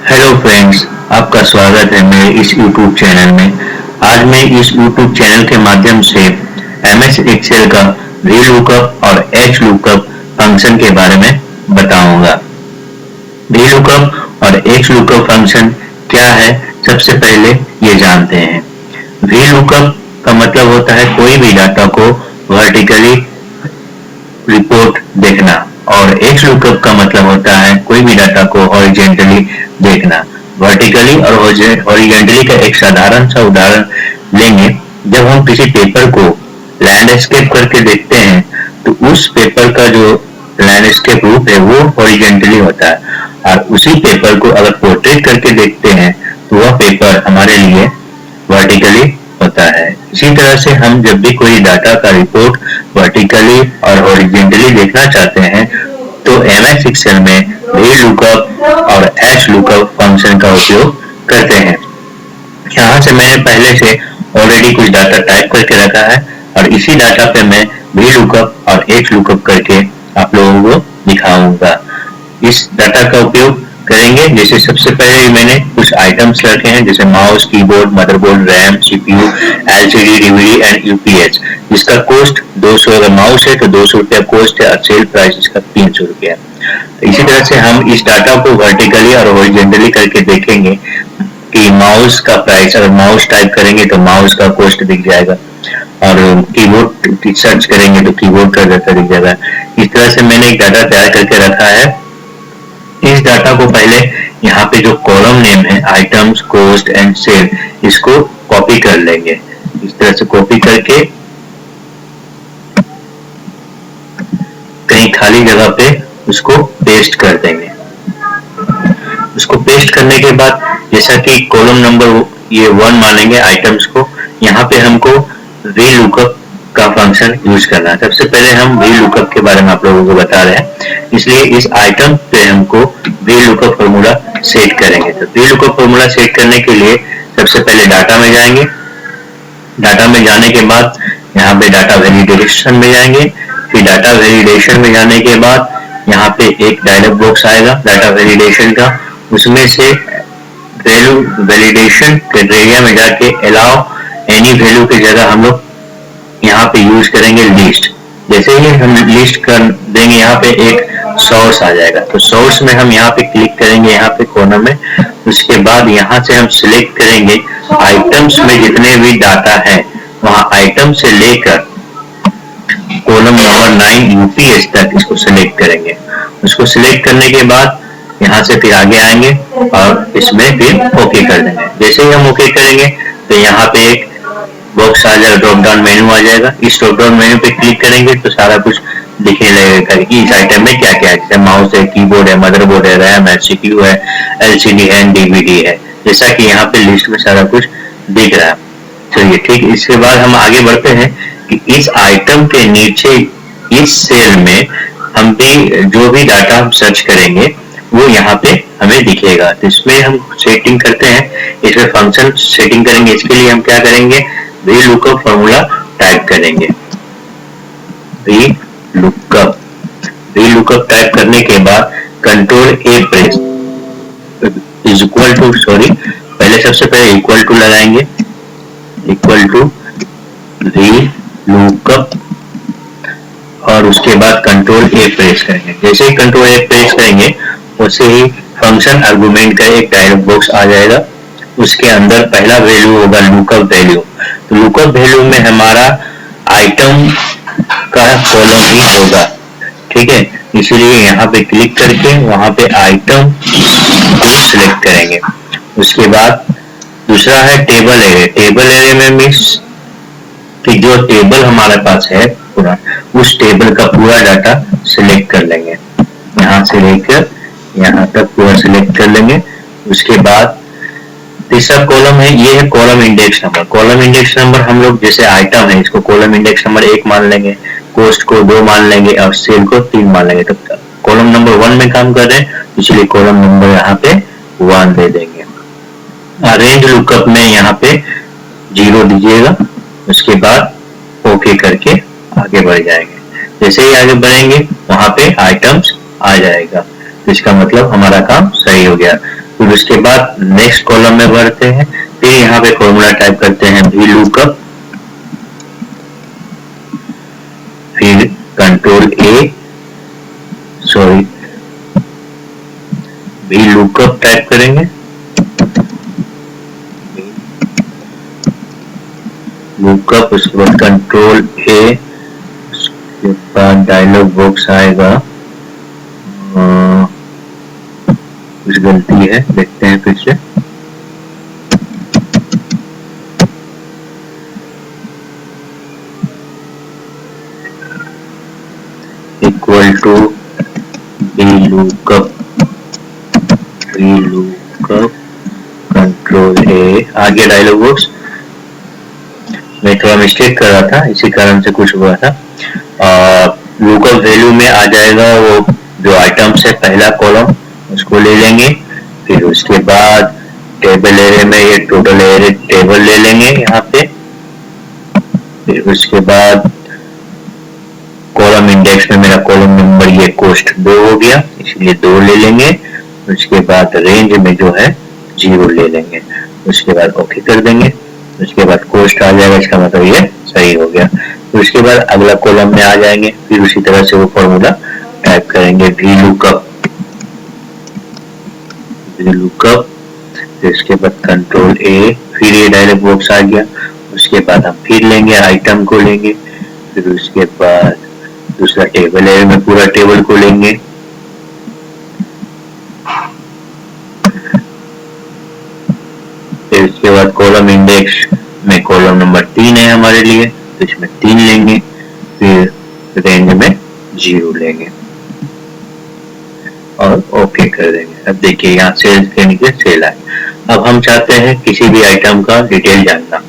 Hello friends, आपका स्वागत है मेरे इस YouTube चैनल में। आज मैं इस YouTube चैनल के माध्यम से MS एक्सेल का VLOOKUP और HLOOKUP फंक्शन के बारे में बताऊंगा। VLOOKUP और HLOOKUP फंक्शन क्या है, सबसे पहले ये जानते हैं। VLOOKUP का मतलब होता है कोई भी डाटा को वर्टिकली रिपोर्ट देखना और HLOOKUP का मतलब होता है कोई भी डाटा को हॉरिजॉन्टली देखना। वर्टिकली और हॉरिजॉन्टली का एक साधारण सा उदाहरण लेंगे। जब हम किसी पेपर को लैंडस्केप करके देखते हैं तो उस पेपर का जो लैंडस्केप रूप है वो हॉरिजॉन्टली होता है और उसी पेपर को अगर पोर्ट्रेट करके देखते हैं तो वह पेपर हमारे लिए वर्टिकली होता है। इसी तरह से हम जब भी कोई डाटा का रिपोर्ट वर्टिकली और हॉरिजॉन्टली देखना चाहते हैं तो MS एक्सेल में VLOOKUP और HLOOKUP फंक्शन का उपयोग करते हैं। यहाँ से मैंने पहले से ऑलरेडी कुछ डाटा टाइप करके रखा है और इसी डाटा पे मैं VLOOKUP और HLOOKUP करके आप लोगों को दिखाऊंगा। इस डाटा का उपयोग करेंगे। जैसे सबसे पहले मैंने कुछ आइटम्स रखे हैं जैसे mouse, keyboard, motherboard, RAM, CPU, LCD, DVD and UPH। इसका कॉस्ट 200, अगर माउस है तो 200 रुपया कॉस्ट है और सेल प्राइस इसका 300 रुपया। तो इसी तरह से हम इस डाटा को वर्टिकली और हॉरिजॉन्टली करके देखेंगे कि माउस का प्राइस, अगर माउस टाइप करेंगे तो माउस का कॉस्ट दिख जाएगा और कीबोर्ड सर्च करेंगे तो कीबोर्ड का डाटा दिख जाएगा। इस तरह से मैंने एक डाटा तैयार करके रखा है। इस डाटा को पहले यहाँ पे जो कॉलम नेम है आइटम्स, कॉस्ट एंड सेल, इसको कॉपी कर लेंगे। इस तरह से कॉपी करके कहीं खाली जगह पे उसको पेस्ट कर देंगे। उसको पेस्ट करने के बाद जैसा कि कॉलम नंबर ये 1 मानेंगे आइटम्स को, यहाँ पे हमको VLOOKUP का फंक्शन यूज करना है। सबसे पहले हम VLOOKUP के बारे में आप लोगों को बता रहे हैं, इसलिए इस आइटम पे हमको VLOOKUP फॉर्मूला सेट करेंगे। तो VLOOKUP फॉर्मूला सेट करने के लिए सबसे पहले डाटा में जाएंगे। डाटा में जाने के बाद यहाँ पे डाटा वैलिडेशन में जाएंगे। फिर डाटा वैलिडेशन में जाने के बाद यहाँ पे एक डायलॉग बॉक्स आएगा डाटा वैलिडेशन का, उसमें से वैल्यू वैलिडेशन क्राइटेरिया में जाके अलाउ एनी वैल्यू की जगह हम लोग यहाँ पे यूज करेंगे लिस्ट। जैसे ही हम लिस्ट कर देंगे यहाँ पे एक सोर्स आ जाएगा, तो सोर्स में हम यहाँ पे क्लिक करेंगे, यहाँ पे कॉलम में। उसके बाद यहाँ से हम सिलेक्ट करेंगे आइटम्स में जितने भी डाटा है वहाँ आइटम से लेकर कॉलम नंबर 9 UPH तक इसको सिलेक्ट करेंगे। उसको सिलेक्ट करने के बाद यहाँ से फिर आगे आएंगे और इसमें फिर ओके कर देंगे। जैसे ही हम ओके करेंगे तो यहाँ पे एक बॉक्स आ जाएगा, ड्रॉप डाउन मेन्यू आ जाएगा। इस ड्रॉप डाउन मेन्यू पे क्लिक करेंगे तो सारा कुछ दिखने लगेगा कि इस आइटम में क्या क्या है। जैसे माउस है, कीबोर्ड है, मदरबोर्ड है, रैम है, CPU है, LCD है, DVD है, जैसा कि यहाँ पे लिस्ट में सारा कुछ दिख रहा है। चलिए ठीक, इसके बाद हम आगे बढ़ते हैं कि इस आइटम के नीचे इस सेल में हम भी जो भी डाटा हम सर्च करेंगे वो यहाँ पे हमें दिखेगा। तो इसमें हम सेटिंग करते हैं, इसमें फंक्शन सेटिंग करेंगे। इसके लिए हम क्या करेंगे, VLOOKUP फॉर्मूला टाइप करेंगे। VLOOKUP टाइप करने के बाद control A press is equal to, sorry पहले सबसे पहले इक्वल टू लगाएंगे, इक्वल टू VLOOKUP और उसके बाद कंट्रोल A प्रेस करेंगे। जैसे ही कंट्रोल A प्रेस करेंगे वैसे ही फंक्शन आर्गुमेंट का एक डायलॉग बॉक्स आ जाएगा। उसके अंदर पहला वैल्यू होगा लुकअप वैल्यू। तो लुकअप वैल्यू में हमारा आइटम का कॉलम ही होगा, ठीक है। इसीलिए यहाँ पे क्लिक करके वहां पे आइटम को सिलेक्ट करेंगे। उसके बाद दूसरा है टेबल एरे। टेबल एरे में मीन्स कि जो टेबल हमारे पास है पूरा, उस टेबल का पूरा डाटा सिलेक्ट कर लेंगे। यहाँ से लेकर यहाँ तक पूरा सिलेक्ट कर लेंगे। उसके बाद तीसरा कॉलम है, ये है column index number. Column index number हम लोग जैसे आइटम है इसको कॉलम इंडेक्स नंबर 1 मान लेंगे, कॉस्ट को 2 मान लेंगे और सेल को 3 मान लेंगे। तो कॉलम नंबर 1 में काम कर रहे हैं इसलिए कॉलम नंबर यहाँ पे 1 दे देंगे। रेंज लुकअप में यहाँ पे 0 दीजिएगा। उसके बाद ओके करके आगे बढ़ जाएंगे। जैसे ही आगे बढ़ेंगे वहां पे आइटम्स आ जाएगा, तो इसका मतलब हमारा काम सही हो गया। फिर उसके बाद नेक्स्ट कॉलम में बढ़ते हैं, फिर यहाँ पे फॉर्मूला टाइप करते हैं वी लुकअप, फिर कंट्रोल ए, सॉरी वी लुकअप टाइप करेंगे, लुकअप, उसके बाद कंट्रोल ए, उसके बाद डायलॉग बॉक्स आएगा, कुछ गलती है, देखते हैं फिर से, equal to V lookup control A, आगे डायलॉग बॉक्स, मैं थोड़ा मिस्टेक कर रहा था, इसी कारण से कुछ हुआ था। लुकअप वैल्यू में आ जाएगा वो जो आइटम्स है पहला कॉलम, उसको ले लेंगे, फिर उसके बाद टेबल एरे में ये टोटल एरे टेबल ले लेंगे यहाँ पे, फिर उसके बाद कॉलम इंडेक्स में मेरा कॉलम नंबर ये कोस्ट 2 हो गया, इसलिए 2 ले लेंगे, उसके बाद रेंज में जो है 0 ले लेंगे, उसके बाद ओके कर देंगे, उसके बाद कोस्ट आ जाएगा, इसका मतलब ये सही हो गया। तो उसके बाद अगला कॉलम में आ जाएंगे, फिर उसी तरह से वो फॉर्मूला टाइप करेंगे वी लुकअप, फिर उसके बाद कंट्रोल ए, फिर ये डायलॉग बॉक्स आ गया, उसके बाद हम फिर लेंगे आइटम को लेंगे, फिर उसके बाद दूसरा टेबल है में पूरा टेबल को लेंगे, फिर उसके बाद कॉलम इंडेक्स में कॉलम नंबर 3 है हमारे लिए, तो इसमें 3 लेंगे, फिर रेंज में 0 लेंगे और ओके कर देंगे। अब देखिए यहाँ सेल्स के नीचे सेल आए। अब हम चाहते हैं किसी भी आइटम का डिटेल जानना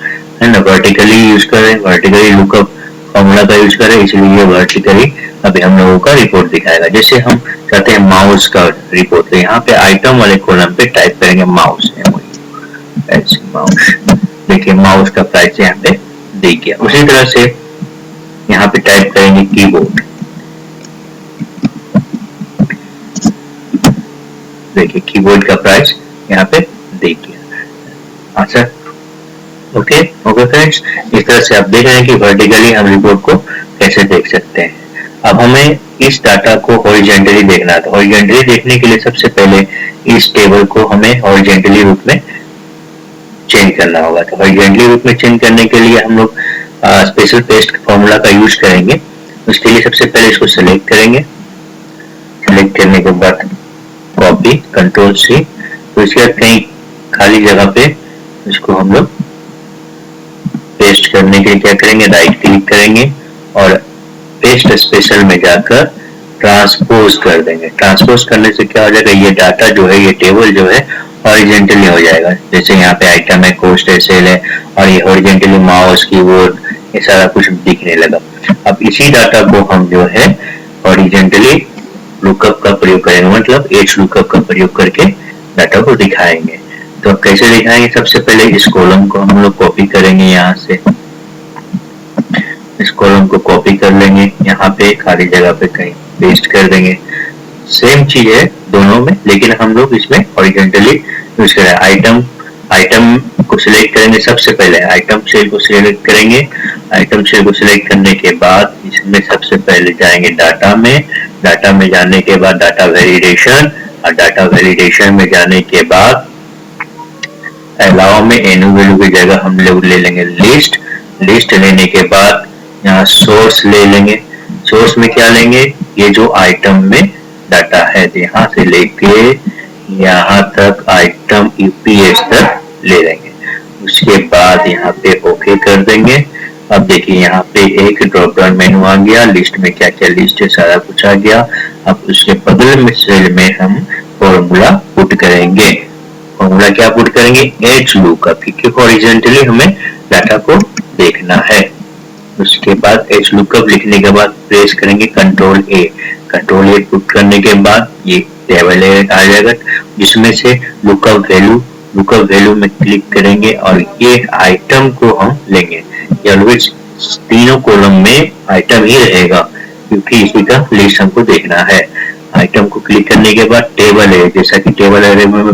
है ना, वर्टिकली यूज करें, वर्टिकली लुकअप फॉर्मूला का यूज करें, इसलिए वर्टिकली अभी हम लोगों का रिपोर्ट दिखाएगा। जैसे हम चाहते हैं माउस का रिपोर्ट, तो यहाँ पे आइटम वाले कॉलम पे टाइप करेंगे माउस, माउस, देखिए माउस का प्राइस यहाँ पे दे गया। उसी तरह से यहाँ पे टाइप करेंगे कीबोर्ड, देखिए कीबोर्ड का प्राइस यहाँ पे दे गया। अच्छा ओके फ्रेंड्स, इस तरह से आप देख रहे हैं कि वर्टिकली हम रिपोर्ट को कैसे देख सकते हैं। अब हमें इस डाटा को हॉरिजॉन्टली देखना है, तो हॉरिजॉन्टली देखने के लिए सबसे पहले इस टेबल को हमें हॉरिजॉन्टली रूप में चेंज करना होगा। तो हॉरिजॉन्टली रूप में चेंज करने के लिए हम लोग स्पेशल पेस्ट फॉर्मूला का यूज करेंगे। उसके लिए सबसे पहले इसको सेलेक्ट करेंगे, सेलेक्ट करने के बाद कॉपी, कंट्रोल सी, तो इसके बाद कहीं खाली जगह पे इसको हम लोग पेस्ट करने के लिए क्या करेंगे, राइट क्लिक करेंगे और पेस्ट स्पेशल में जाकर ट्रांसपोज कर देंगे। ट्रांसपोज करने से क्या हो जाएगा, ये डाटा जो है, ये टेबल जो है हॉरिजॉन्टली हो जाएगा। जैसे यहाँ पे आइटम है, कोस्ट है, सेल है, और ये हॉरिजॉन्टली माउस, कीबोर्ड, ये सारा कुछ दिखने लगा। अब इसी डाटा को हम जो है हॉरिजॉन्टली लुकअप का प्रयोग करेंगे, मतलब एच लुकअप का प्रयोग करके डाटा को दिखाएंगे। तो कैसे दिखाएंगे, सबसे पहले इस कॉलम को हम लोग कॉपी करेंगे, यहाँ से इस कॉलम को कॉपी कर लेंगे, यहाँ पे खाली जगह पे कहीं पेस्ट कर देंगे। सेम चीज है दोनों में, लेकिन हम लोग इसमें हॉरिजॉन्टली यूज करें। आइटम को सिलेक्ट करेंगे, सबसे पहले आइटम सेल को सिलेक्ट करेंगे। आइटम सेल को सिलेक्ट करने के बाद इसमें सबसे पहले जाएंगे डाटा में, डाटा में जाने के बाद डाटा वैलिडेशन, और डाटा वैलिडेशन में जाने के बाद अलावा में एनु वैल्यू की जगह हम लोग ले लेंगे लिस्ट। लिस्ट लेने के बाद यहाँ सोर्स ले लेंगे। सोर्स में क्या लेंगे, ये जो आइटम में डाटा है, यहाँ से लेके यहाँ तक आइटम यूपीएस तक ले लेंगे। उसके बाद यहाँ पे ओके कर देंगे। अब देखिए यहाँ पे एक ड्रॉप डाउन मेनू आ गया, लिस्ट में क्या क्या लिस्ट है सारा कुछ आ गया। अब उसके बगल में सेल में हम फॉर्मूला पुट करेंगे। फॉर्मूला क्या पुट करेंगे, एच लुकअप, क्योंकि हॉरिजॉन्टली हमें डाटा को देखना है। उसके बाद एच लुकअप लिखने के बाद प्रेस करेंगे कंट्रोल ए। कंट्रोल ए पुट करने के बाद ये टेबल आ जाएगा, जिसमें से लुकअप वैल्यू में क्लिक करेंगे और ये आइटम को हम लेंगे। ऑलवेज तीनों कॉलम में आइटम ही रहेगा, क्योंकि इसी का लिस्ट हमको देखना है। आइटम को क्लिक करने के बाद टेबल है, जैसा कि टेबल एरे में